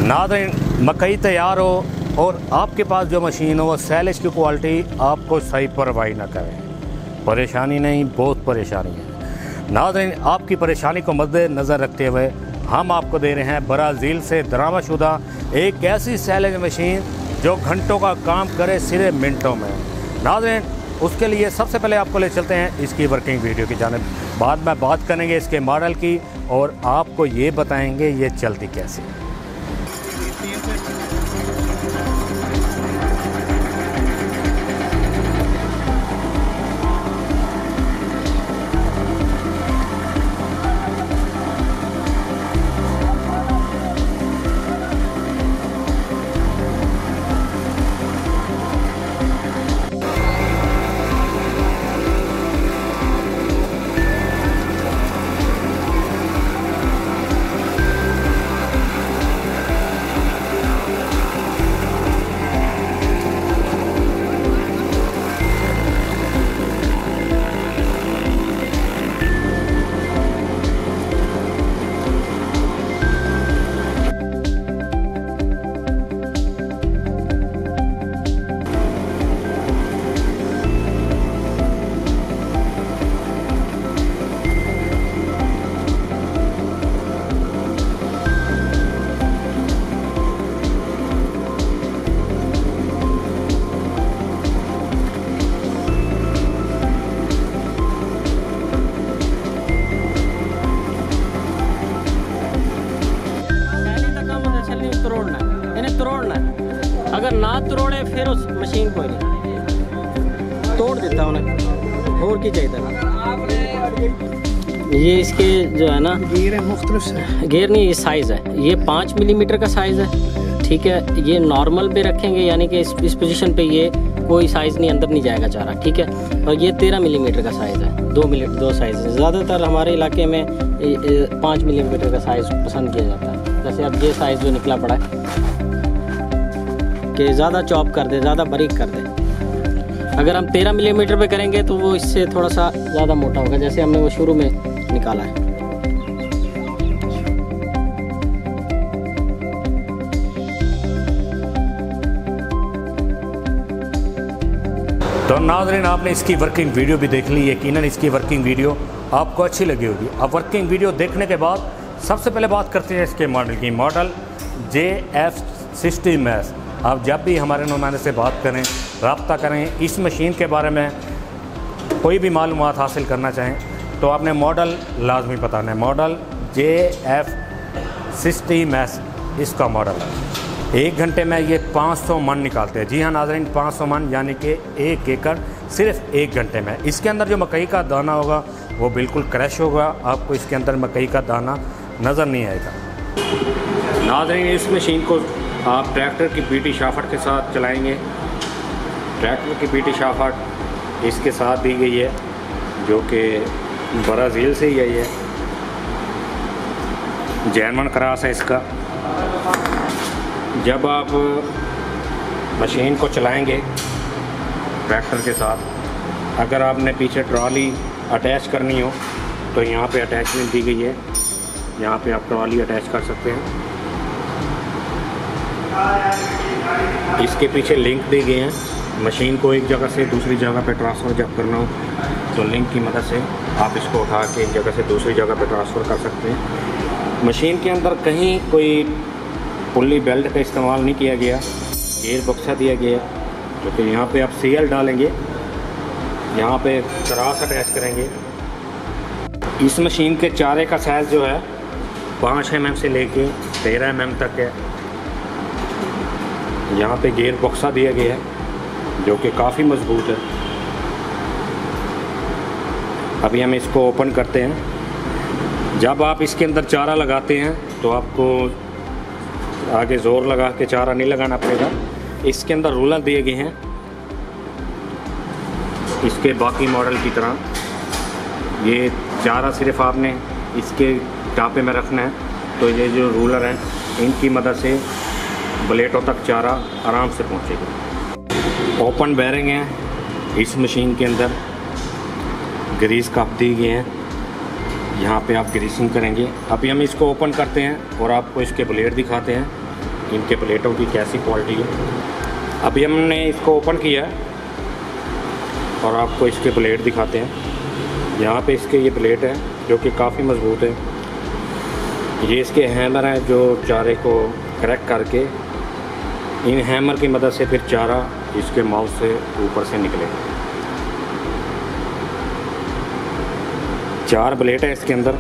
नाज़रीन, मकई तैयार हो और आपके पास जो मशीन हो वो सैलेज की क्वालिटी आपको सही प्रोवाइड ना करे, परेशानी नहीं, बहुत परेशानी है। नाज़रीन, आपकी परेशानी को मद्देनज़र रखते हुए हम आपको दे रहे हैं ब्राज़ील से दरामदशुदा एक ऐसी सैलेज मशीन जो घंटों का काम करे सिर्फ मिनटों में। नाज़रीन, उसके लिए सबसे पहले आपको ले चलते हैं इसकी वर्किंग वीडियो की जानिब। बाद में बात करेंगे इसके मॉडल की और आपको ये बताएंगे ये चलती कैसे। अगर ना तोड़े फिर उस मशीन को नहीं तोड़ देता उन्हें और की चाहिए था। ये इसके जो है ना गेयर है, मुख्तलिफ गेयर नहीं, ये साइज़ है, ये 5 मिलीमीटर का साइज़ है, ठीक है। ये नॉर्मल पे रखेंगे यानी कि इस पोजीशन पे ये कोई साइज़ नहीं, अंदर नहीं जाएगा चारा, ठीक है। और ये 13 मिलीमीटर का साइज़ है, 2 साइज़ है। ज़्यादातर हमारे इलाके में 5 मिलीमीटर का साइज़ पसंद किया जाता है। जैसे अब ये साइज़ जो निकला पड़ा है कि ज़्यादा चॉप कर दे, ज़्यादा बारीक कर दे। अगर हम 13 मिलीमीटर पे करेंगे तो वो इससे थोड़ा सा ज़्यादा मोटा होगा, जैसे हमने वो शुरू में निकाला है। तो नाज़रीन, आपने इसकी वर्किंग वीडियो भी देख ली, यकीनन इसकी वर्किंग वीडियो आपको अच्छी लगी होगी। अब वर्किंग वीडियो देखने के बाद सबसे पहले बात करते हैं इसके मॉडल की। Model JF60MS। आप जब भी हमारे नुमाइंदे से बात करें, रब्ता करें, इस मशीन के बारे में कोई भी मालूमात हासिल करना चाहें तो आपने मॉडल लाजमी बताना है। मॉडल JF60MS इसका मॉडल है। 1 घंटे में ये 500 मन निकालते हैं। जी हाँ नाज़रीन, 500 मन यानी कि 1 एकड़ सिर्फ 1 घंटे में। इसके अंदर जो मकई का दाना होगा वो बिल्कुल क्रश होगा, आपको इसके अंदर मकई का दाना नज़र नहीं आएगा। नाज़रीन, इस मशीन को आप ट्रैक्टर की पीटी शाफट के साथ चलाएंगे। ट्रैक्टर की पीटी शाफट इसके साथ दी गई है जो कि ब्राज़ील से ही आई है, जर्मन क्रॉस है इसका। जब आप मशीन को चलाएंगे ट्रैक्टर के साथ, अगर आपने पीछे ट्रॉली अटैच करनी हो तो यहाँ पे अटैचमेंट दी गई है, यहाँ पे आप ट्रॉली अटैच कर सकते हैं। इसके पीछे लिंक दी गए हैं। मशीन को एक जगह से दूसरी जगह पे ट्रांसफ़र जब करना हो तो लिंक की मदद से आप इसको उठा के एक जगह से दूसरी जगह पे ट्रांसफ़र कर सकते हैं। मशीन के अंदर कहीं कोई पुल्ली बेल्ट का इस्तेमाल नहीं किया गया, गेयर बक्सा दिया गया जो कि यहाँ पे आप CL डालेंगे, यहाँ पे क्रॉस अटैच करेंगे। इस मशीन के चारे का साइज़ जो है 5 mm से लेके 13 mm तक है। यहाँ पे गेयर बक्सा दिया गया है जो कि काफ़ी मजबूत है। अभी हम इसको ओपन करते हैं। जब आप इसके अंदर चारा लगाते हैं तो आपको आगे ज़ोर लगा के चारा नहीं लगाना पड़ेगा। इसके अंदर रूलर दिए गए हैं इसके बाकी मॉडल की तरह। ये चारा सिर्फ आपने इसके टापे में रखना है, तो ये जो रूलर हैं इनकी मदद से ब्लेटों तक चारा आराम से पहुंचेगा। ओपन बैरिंग है इस मशीन के अंदर, ग्रीस कप दी गए हैं, यहाँ पे आप ग्रीसिंग करेंगे। अभी हम इसको ओपन करते हैं और आपको इसके ब्लेड दिखाते हैं। इनके प्लेटों की कैसी क्वालिटी है। अभी हमने इसको ओपन किया है और आपको इसके प्लेट दिखाते हैं। यहाँ पे इसके ये प्लेट है जो कि काफ़ी मज़बूत है। ये इसके हैमर हैं जो चारे को क्रैक करके इन हैमर की मदद से फिर चारा इसके माउथ से ऊपर से निकलेगा। 4 प्लेट है इसके अंदर।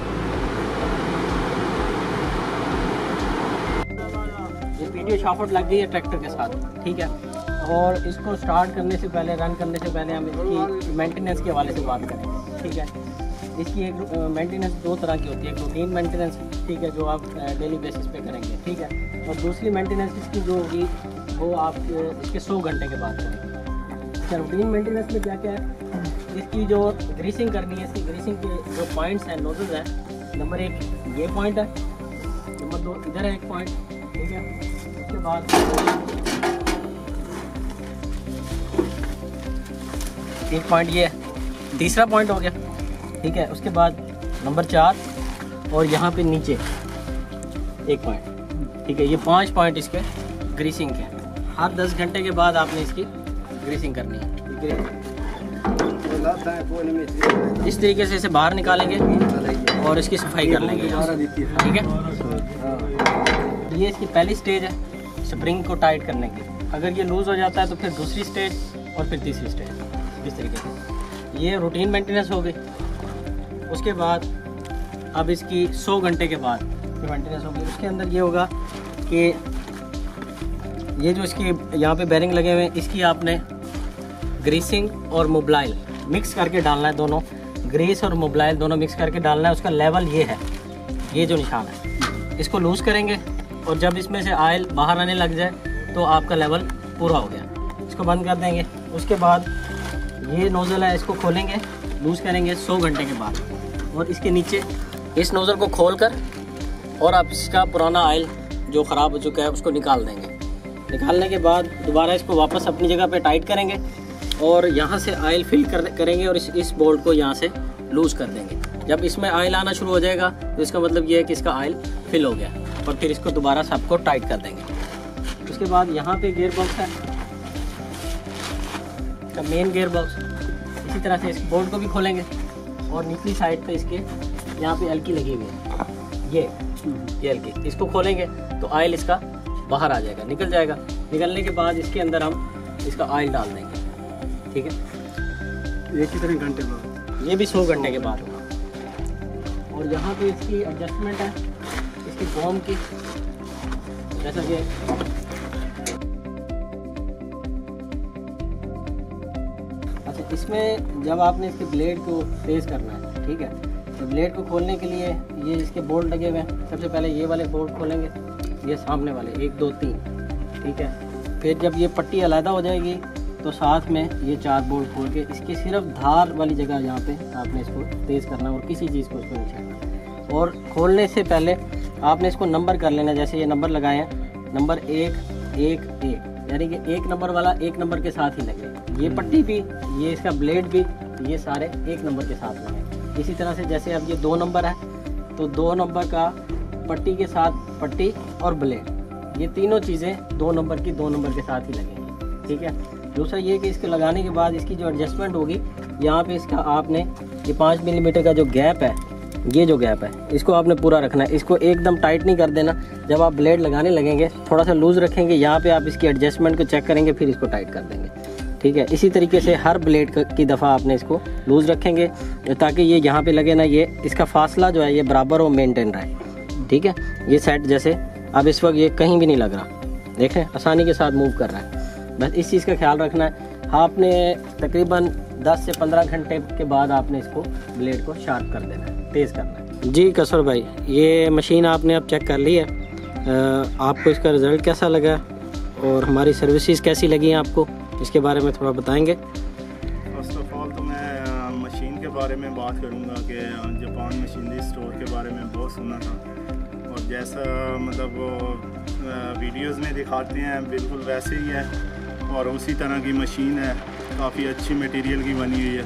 ये वीडियो शॉफट लग गई है ट्रैक्टर के साथ, ठीक है। और इसको स्टार्ट करने से पहले, रन करने से पहले हम इसकी मेंटेनेंस के हवाले से बात करेंगे, ठीक है। इसकी एक मेंटेनेंस 2 तरह की होती है। एक रूटीन मेंटेनेंस, ठीक है, जो आप डेली बेसिस पे करेंगे, ठीक है। और दूसरी मेंटेनेंस इसकी जो होगी वो आप इसके 100 घंटे के बाद करेंगे। अच्छा, रूटीन मेंटेनेंस में क्या क्या है, इसकी जो ग्रीसिंग करनी है, इसकी ग्रीसिंग के जो पॉइंट्स हैं, नोजल्स हैं, नंबर 1 ये पॉइंट है, नंबर 2 इधर है एक पॉइंट, ठीक है। उसके बाद एक पॉइंट ये है, तीसरा पॉइंट हो गया, ठीक है। उसके बाद नंबर 4 और यहाँ पे नीचे एक पॉइंट, ठीक है। ये 5 पॉइंट इसके ग्रीसिंग के। हर 10 घंटे के बाद आपने इसकी ग्रीसिंग करनी है। इस तरीके से इसे बाहर निकालेंगे और इसकी सफाई कर लेंगे, ठीक है। ये इसकी पहली स्टेज है स्प्रिंग को टाइट करने की। अगर ये लूज़ हो जाता है तो फिर दूसरी स्टेज और फिर तीसरी स्टेज, इस तरीके से। ये रूटीन मेंटेनेंस हो गई। उसके बाद अब इसकी 100 घंटे के बाद ये मेंटेनेंस होगी। उसके अंदर ये होगा कि ये जो इसकी यहाँ पे बेरिंग लगे हुए हैं, इसकी आपने ग्रीसिंग और मोबिलाइल मिक्स करके डालना है। दोनों ग्रीस और मोबिलाइल दोनों मिक्स करके डालना है। उसका लेवल ये है, ये जो निशान है, इसको लूज़ करेंगे और जब इसमें से ऑयल बाहर आने लग जाए तो आपका लेवल पूरा हो गया। इसको बंद कर देंगे। उसके बाद ये नोज़ल है, इसको खोलेंगे, लूज़ करेंगे 100 घंटे के बाद। और इसके नीचे इस नोज़ल को खोलकर और आप इसका पुराना ऑयल जो ख़राब हो चुका है उसको निकाल देंगे। निकालने के बाद दोबारा इसको वापस अपनी जगह पे टाइट करेंगे और यहाँ से ऑयल फिल करेंगे और इस बोल्ट को यहाँ से लूज़ कर देंगे। जब इसमें ऑयल आना शुरू हो जाएगा तो इसका मतलब ये है कि इसका ऑयल फिल हो गया और फिर इसको दोबारा सबको टाइट कर देंगे। उसके बाद यहाँ पे गियर बॉक्स है, इसका मेन गियर बॉक्स। इसी तरह से इस बोल्ट को भी खोलेंगे और निचली साइड पे इसके यहाँ पे एलकी लगी हुई है, ये एलकी, इसको खोलेंगे तो ऑयल इसका बाहर आ जाएगा, निकल जाएगा। निकलने के बाद इसके अंदर हम इसका ऑयल डाल देंगे, ठीक है। ये कितने घंटे बाद? ये भी 100 घंटे के बाद होगा। और यहाँ पे इसकी एडजस्टमेंट है इसकी बॉम की, जैसा कि अच्छा, इसमें जब आपने इसके ब्लेड को तेज़ करना है, ठीक है, तो ब्लेड को खोलने के लिए ये इसके बोल्ट लगे हुए हैं। सबसे पहले ये वाले बोल्ट खोलेंगे, ये सामने वाले 1 2 3, ठीक है। फिर जब ये पट्टी अलग हो जाएगी तो साथ में ये 4 बोल्ट खोल के इसकी सिर्फ धार वाली जगह यहाँ पे आपने इसको तेज़ करना और किसी चीज़ को इसको नहीं छेड़ना। और खोलने से पहले आपने इसको नंबर कर लेना, जैसे ये नंबर लगाए हैं, नंबर 1 1 1, यानी कि 1 नंबर वाला 1 नंबर के साथ ही लगे। ये पट्टी भी, ये इसका ब्लेड भी, ये सारे 1 नंबर के साथ लगे। इसी तरह से जैसे अब ये 2 नंबर है तो 2 नंबर का पट्टी के साथ पट्टी और ब्लेड, ये तीनों चीज़ें 2 नंबर की 2 नंबर के साथ ही लगेंगी, ठीक है। दूसरा ये कि इसके लगाने के बाद इसकी जो एडजस्टमेंट होगी, यहाँ पे इसका आपने ये 5 मिलीमीटर का जो गैप है, ये जो गैप है इसको आपने पूरा रखना है। इसको एकदम टाइट नहीं कर देना। जब आप ब्लेड लगाने लगेंगे थोड़ा सा लूज़ रखेंगे, यहाँ पे आप इसकी एडजस्टमेंट को चेक करेंगे, फिर इसको टाइट कर देंगे, ठीक है। इसी तरीके से हर ब्लेड की दफ़ा आपने इसको लूज़ रखेंगे ताकि ये यहाँ पे लगे ना, ये इसका फासला जो है ये बराबर और मेंटेन रहे, ठीक है। ये सेट जैसे अब इस वक्त ये कहीं भी नहीं लग रहा, देखें आसानी के साथ मूव कर रहा है। बस इस चीज़ का ख्याल रखना है। आपने तकरीबन 10 से 15 घंटे के बाद आपने इसको ब्लेड को शार्प कर देना है, तेज़ करना है। जी कसर भाई, ये मशीन आपने अब चेक कर ली है, आपको इसका रिज़ल्ट कैसा लगा और हमारी सर्विसेज कैसी लगी हैं आपको, इसके बारे में थोड़ा बताएंगे। फर्स्ट ऑफ ऑल तो मैं मशीन के बारे में बात करूँगा कि जापान मशीनरी स्टोर के बारे में बहुत सुना था और जैसा मतलब वीडियोस में दिखाते हैं बिल्कुल वैसे ही है और उसी तरह की मशीन है। काफ़ी अच्छी मटेरियल की बनी हुई है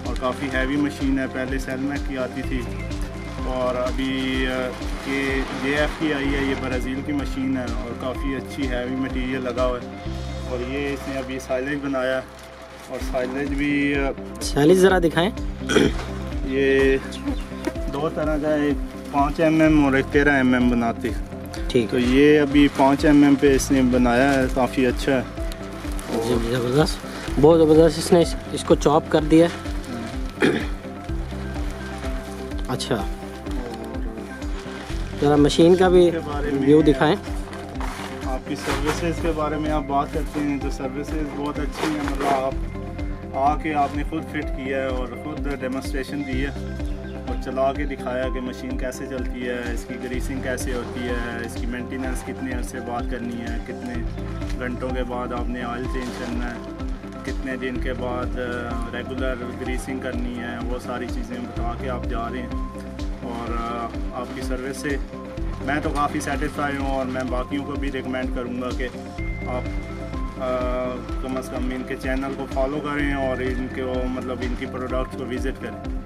और काफ़ी हैवी मशीन है। पहले सेलमैक की आती थी और अभी ये JF की आई है, ये ब्राज़ील की मशीन है और काफ़ी अच्छी हैवी मटेरियल लगा हुआ है। और ये इसने अभी साइलेज बनाया है और साइलेज भी साइलेज ज़रा दिखाएं। ये दो तरह का, एक 5 mm और एक 13 mm बनाते हैं। ठीक तो ये अभी 5 mm पे इसने बनाया है, काफ़ी अच्छा है। ज़बरदस्त, बहुत ज़बरदस्त। इसने इसको चॉप कर दिया। अच्छा, ज़रा मशीन का भी व्यू दिखाएं। आपकी सर्विसेज के बारे में आप बात करते हैं तो सर्विसेज बहुत अच्छी हैं। मतलब आप आके आपने खुद फिट किया है और ख़ुद डेमोस्ट्रेशन दी है और चला के दिखाया कि मशीन कैसे चलती है, इसकी ग्रीसिंग कैसे होती है, इसकी मेंटेनेंस कितने अरसे बाद करनी है, कितने घंटों के बाद आपने ऑयल चेंज करना है, कितने दिन के बाद रेगुलर ग्रीसिंग करनी है, वो सारी चीज़ें बता के आप जा रहे हैं। और आपकी सर्विस से मैं तो काफ़ी सेटिस्फाई हूँ और मैं बाकियों को भी रिकमेंड करूँगा कि आप कम अज़ कम इनके चैनल को फॉलो करें और इनके मतलब इनकी प्रोडक्ट्स को विज़िट करें।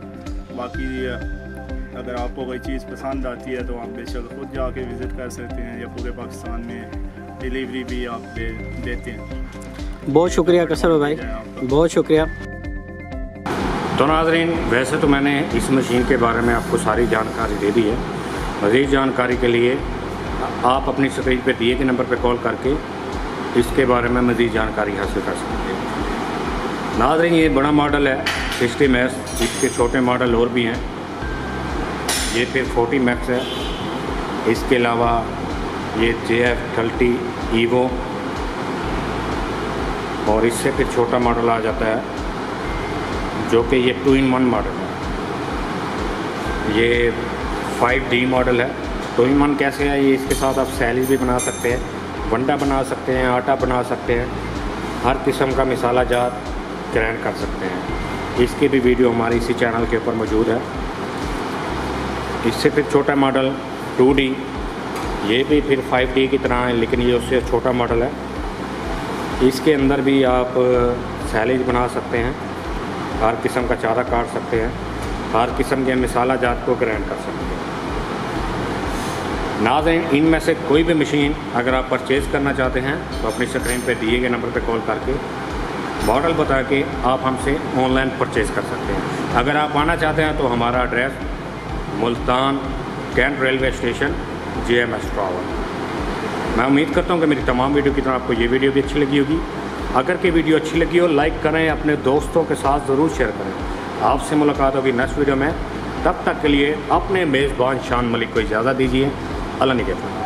बाकी अगर आपको कोई चीज़ पसंद आती है तो आप बेशक खुद जाके विज़िट कर सकते हैं या पूरे पाकिस्तान में डिलीवरी भी आप देते हैं। बहुत शुक्रिया कसर भाई, बहुत शुक्रिया। तो नाज़रीन, वैसे तो मैंने इस मशीन के बारे में आपको सारी जानकारी दे दी है। मज़ीद जानकारी के लिए आप अपनी स्क्रीन पे दिए गए नंबर पे कॉल करके इसके बारे में मज़ीद जानकारी हासिल कर सकते हैं। नाज़रीन, ये बड़ा मॉडल है 60 मैक्स, इसके छोटे मॉडल और भी हैं। ये फिर 40 मैक्स है। इसके अलावा ये JF 30 EVO और इससे फिर छोटा मॉडल आ जाता है जो कि ये 2-in-1 मॉडल है। ये 5D मॉडल है। 2-in-1 कैसे है? ये इसके साथ आप सैलेड भी बना सकते हैं, वंडा बना सकते हैं, आटा बना सकते हैं, हर किस्म का मसाला जात ग्राइंड कर सकते हैं। इसकी भी वीडियो हमारी इसी चैनल के ऊपर मौजूद है। इससे फिर छोटा मॉडल 2D, ये भी फिर 5D की तरह है लेकिन ये उससे छोटा मॉडल है। इसके अंदर भी आप सैलेड बना सकते हैं, हर किस्म का चारा काट सकते हैं, हर किस्म के मसाला जात को ग्राइंड कर सकते हैं। नाज़रीन, इनमें से कोई भी मशीन अगर आप परचेज़ करना चाहते हैं तो अपनी स्क्रीन पे दिए गए नंबर पे कॉल करके मॉडल बता के आप हमसे ऑनलाइन परचेज़ कर सकते हैं। अगर आप आना चाहते हैं तो हमारा address Multan cantt railway station, JMS tower. मैं उम्मीद करता हूँ कि मेरी तमाम वीडियो की तरह आपको ये वीडियो भी अच्छी लगी होगी। अगर कि वीडियो अच्छी लगी हो, लाइक करें, अपने दोस्तों के साथ ज़रूर शेयर करें। आपसे मुलाकात होगी नेक्स्ट वीडियो में। तब तक के लिए अपने मेज़बान शान मलिक को इजाज़त दीजिए। अल्लाह निगहबान।